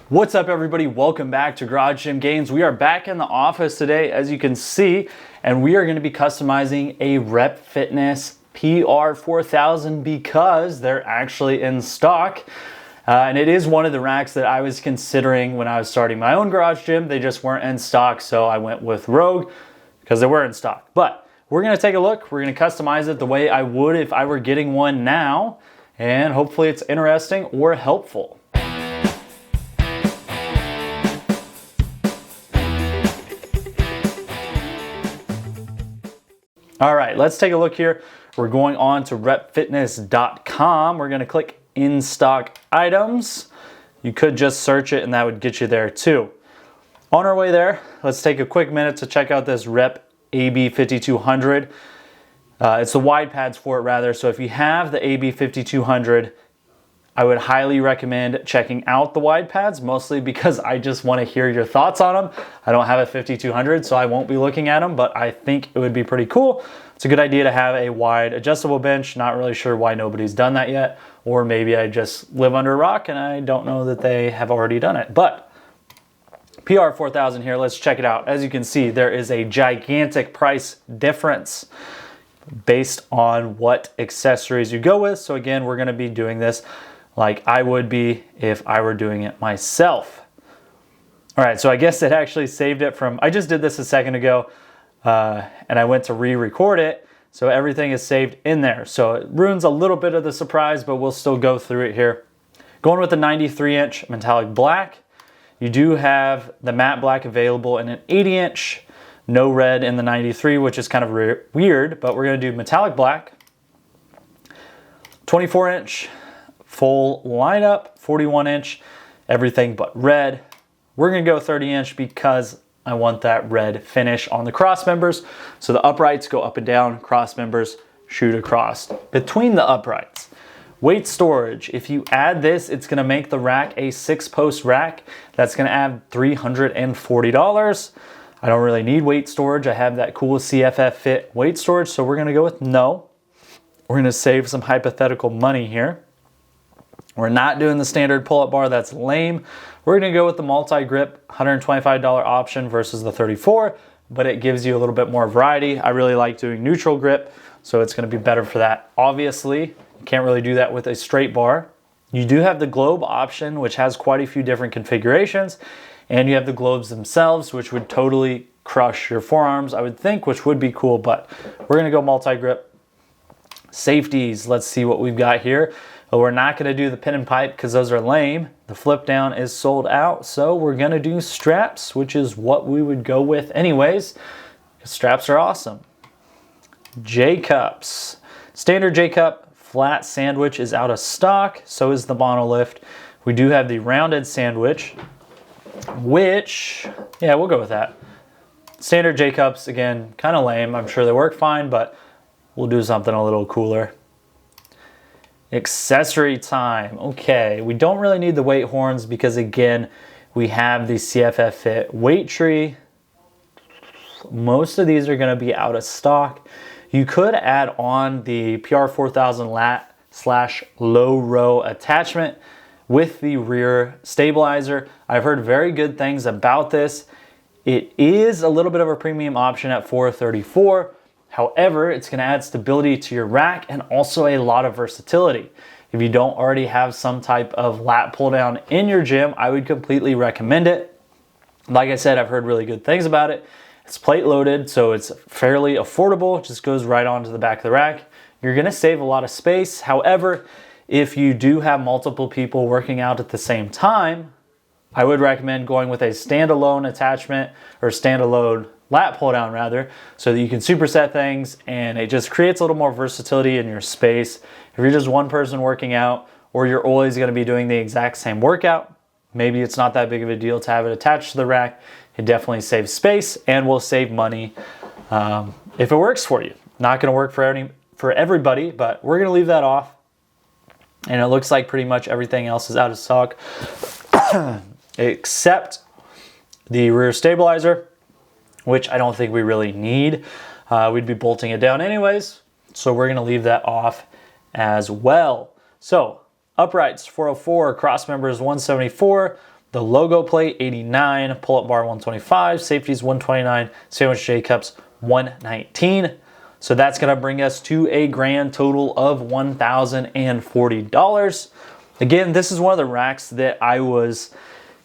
What's up, everybody? Welcome back to Garage Gym Games. We are back in the office today, as you can see, and we are going to be customizing a Rep Fitness PR-4000 because they're actually in stock. And it is one of the racks that I was considering when I was starting my own garage gym. They just weren't in stock, so I went with Rogue because they were in stock. But we're going to take a look. We're going to customize it the way I would if I were getting one now, and hopefully it's interesting or helpful. All right, let's take a look here. We're going on to repfitness.com. We're gonna click in stock items. You could just search it and that would get you there too. On our way there, let's take a quick minute to check out this Rep AB5200. It's the wide pads for it rather. So if you have the AB5200, I would highly recommend checking out the wide pads, mostly because I just want to hear your thoughts on them. I don't have a 5200, so I won't be looking at them, but I think it would be pretty cool. It's a good idea to have a wide adjustable bench. Not really sure why nobody's done that yet, or maybe I just live under a rock and I don't know that they have already done it. But PR-4000 here, let's check it out. As you can see, there is a gigantic price difference based on what accessories you go with. So again, we're going to be doing this like I would be if I were doing it myself. All right, so I guess it actually saved it from, I just did this a second ago and I went to re-record it. So everything is saved in there. So it ruins a little bit of the surprise, but we'll still go through it here. Going with the 93-inch metallic black. You do have the matte black available in an 80-inch, no red in the 93, which is kind of weird, but we're gonna do metallic black. 24-inch, full lineup, 41-inch, everything but red. We're gonna go 30-inch because I want that red finish on the cross members. So the uprights go up and down, cross members shoot across between the uprights. Weight storage, if you add this, it's gonna make the rack a 6-post rack. That's gonna add $340. I don't really need weight storage. I have that cool CFF Fit weight storage, so we're gonna go with no. We're gonna save some hypothetical money here. We're not doing the standard pull-up bar, that's lame. We're gonna go with the multi-grip $125 option versus the $34, but it gives you a little bit more variety. I really like doing neutral grip, so it's gonna be better for that. Obviously, you can't really do that with a straight bar. You do have the globe option, which has quite a few different configurations, and you have the globes themselves, which would totally crush your forearms, I would think, which would be cool, but we're gonna go multi-grip. Safeties, let's see what we've got here. But we're not gonna do the pin and pipe because those are lame. The flip down is sold out, so we're gonna do straps, which is what we would go with anyways, because straps are awesome. J-cups. Standard J-cup flat sandwich is out of stock, so is the monolift. We do have the rounded sandwich, which, yeah, we'll go with that. Standard J-cups, again, kind of lame. I'm sure they work fine, but we'll do something a little cooler. Accessory time. Okay, we don't really need the weight horns because again, we have the CFF Fit weight tree. Most of these are going to be out of stock. You could add on the PR-4000 lat / low row attachment with the rear stabilizer. I've heard very good things about this. It is a little bit of a premium option at $434. However, it's going to add stability to your rack and also a lot of versatility. If you don't already have some type of lat pull down in your gym, I would completely recommend it. Like I said, I've heard really good things about it. It's plate loaded, so it's fairly affordable. It just goes right onto the back of the rack. You're going to save a lot of space. However, if you do have multiple people working out at the same time, I would recommend going with a standalone attachment or standalone lat pull down rather, so that you can superset things and it just creates a little more versatility in your space. If you're just one person working out or you're always going to be doing the exact same workout, maybe it's not that big of a deal to have it attached to the rack. It definitely saves space and will save money if it works for you. Not going to work for everybody, but we're going to leave that off. And it looks like pretty much everything else is out of stock except the rear stabilizer, which I don't think we really need. We'd be bolting it down anyways, so we're gonna leave that off as well. So uprights 404, cross members 174, The logo plate, 89, pull-up bar, 125, safeties, 129, sandwich J-cups, 119. So that's gonna bring us to a grand total of $1,040. Again, this is one of the racks that I was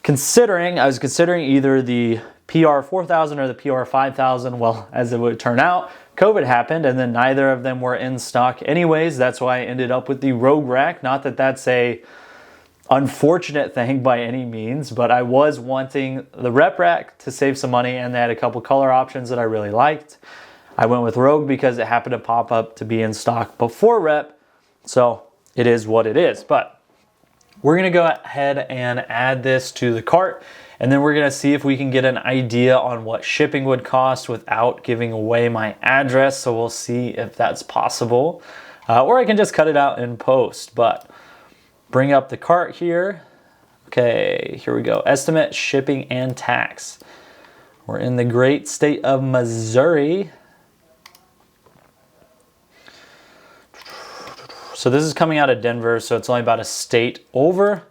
considering. I was considering either the PR-4000 or the PR-5000. Well, as it would turn out, COVID happened and then neither of them were in stock anyways. That's why I ended up with the Rogue rack. Not that that's a unfortunate thing by any means, but I was wanting the Rep rack to save some money and they had a couple color options that I really liked. I went with Rogue because it happened to pop up to be in stock before Rep, so it is what it is. But we're gonna go ahead and add this to the cart, and then we're gonna see if we can get an idea on what shipping would cost without giving away my address. So we'll see if that's possible, or I can just cut it out in post. But bring up the cart here. Okay, here we go. Estimate, shipping, and tax. We're in the great state of Missouri. So this is coming out of Denver, so it's only about a state over.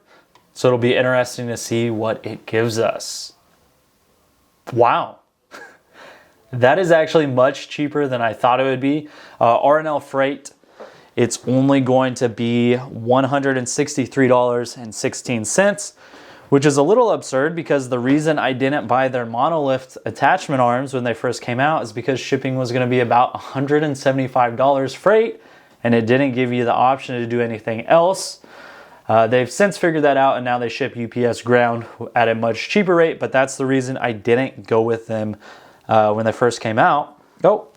So it'll be interesting to see what it gives us. Wow. That is actually much cheaper than I thought it would be. R&L freight, it's only going to be $163.16, which is a little absurd because the reason I didn't buy their monolift attachment arms when they first came out is because shipping was going to be about $175 freight, and it didn't give you the option to do anything else. They've since figured that out and now they ship UPS ground at a much cheaper rate, but that's the reason I didn't go with them when they first came out. Oh,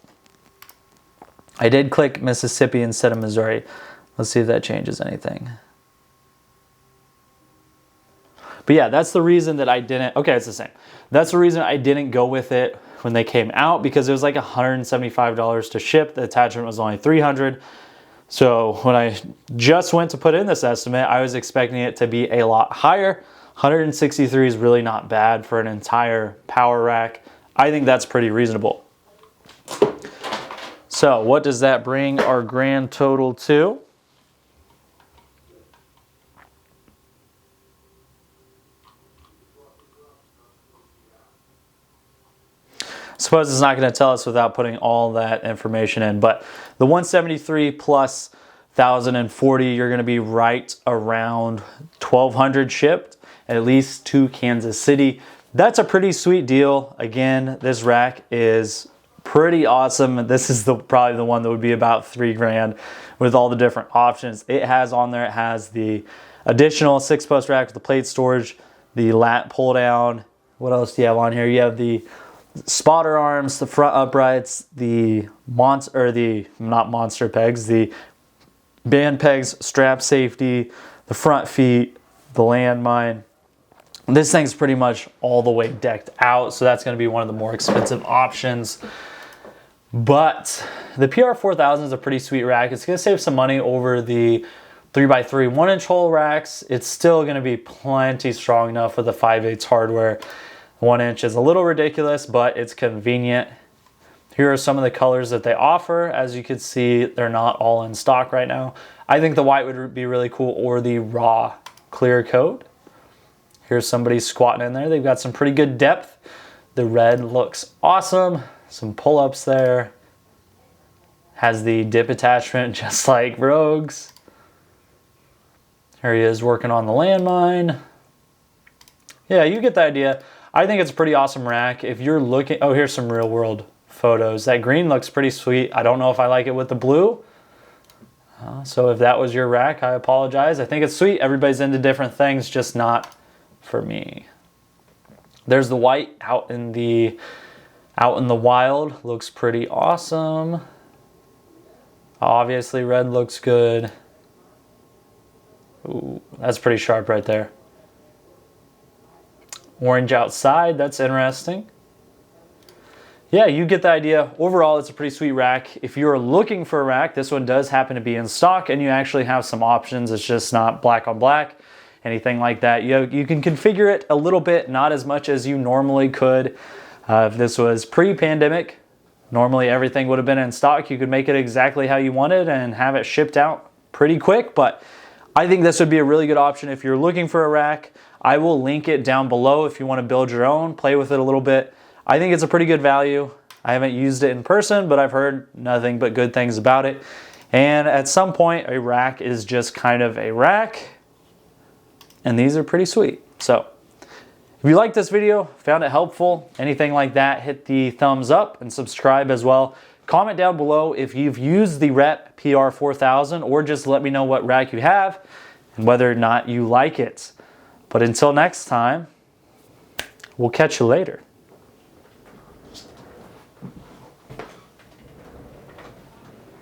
I did click Mississippi instead of Missouri. Let's see if that changes anything. But yeah, that's the reason that I didn't, okay, it's the same. That's the reason I didn't go with it when they came out, because it was like $175 to ship. The attachment was only $300. So when I just went to put in this estimate, I was expecting it to be a lot higher. 163 is really not bad for an entire power rack. I think that's pretty reasonable. So what does that bring our grand total to? Suppose it's not going to tell us without putting all that information in, but the 173 plus 1,040, you're going to be right around 1,200 shipped, at least to Kansas City. That's a pretty sweet deal. Again, this rack is pretty awesome. This is probably the one that would be about $3 grand with all the different options it has on there. It has the additional 6-post rack with the plate storage, the lat pull down. What else do you have on here? You have the spotter arms, the front uprights, the not monster pegs, the band pegs, strap safety, the front feet, the landmine. This thing's pretty much all the way decked out, so that's going to be one of the more expensive options. But the PR-4000 is a pretty sweet rack. It's going to save some money over the 3x3 1-inch hole racks. It's still going to be plenty strong enough with the 5/8 hardware. 1 inch is a little ridiculous, but it's convenient. Here are some of the colors that they offer. As you can see, they're not all in stock right now. I think the white would be really cool, or the raw clear coat. Here's somebody squatting in there. They've got some pretty good depth. The red looks awesome. Some pull-ups there. Has the dip attachment just like Rogue's. Here he is working on the landmine. Yeah, you get the idea. I think it's a pretty awesome rack. If you're looking, oh, here's some real world photos. That green looks pretty sweet. I don't know if I like it with the blue. So if that was your rack, I apologize. I think it's sweet. Everybody's into different things, just not for me. There's the white out in the wild. Looks pretty awesome. Obviously red looks good. Ooh, that's pretty sharp right there. Orange outside, that's interesting. Yeah, you get the idea. Overall, it's a pretty sweet rack. If you're looking for a rack, this one does happen to be in stock, and you actually have some options. It's just not black on black, anything like that. You can configure it a little bit, not as much as you normally could. If this was pre-pandemic, normally everything would have been in stock. You could make it exactly how you wanted and have it shipped out pretty quick, but I think this would be a really good option if you're looking for a rack. I will link it down below if you want to build your own, play with it a little bit. I think it's a pretty good value. I haven't used it in person, but I've heard nothing but good things about it. And at some point, a rack is just kind of a rack. And these are pretty sweet. So if you liked this video, found it helpful, anything like that, hit the thumbs up and subscribe as well. Comment down below if you've used the Rep PR-4000, or just let me know what rack you have and whether or not you like it. But until next time, we'll catch you later.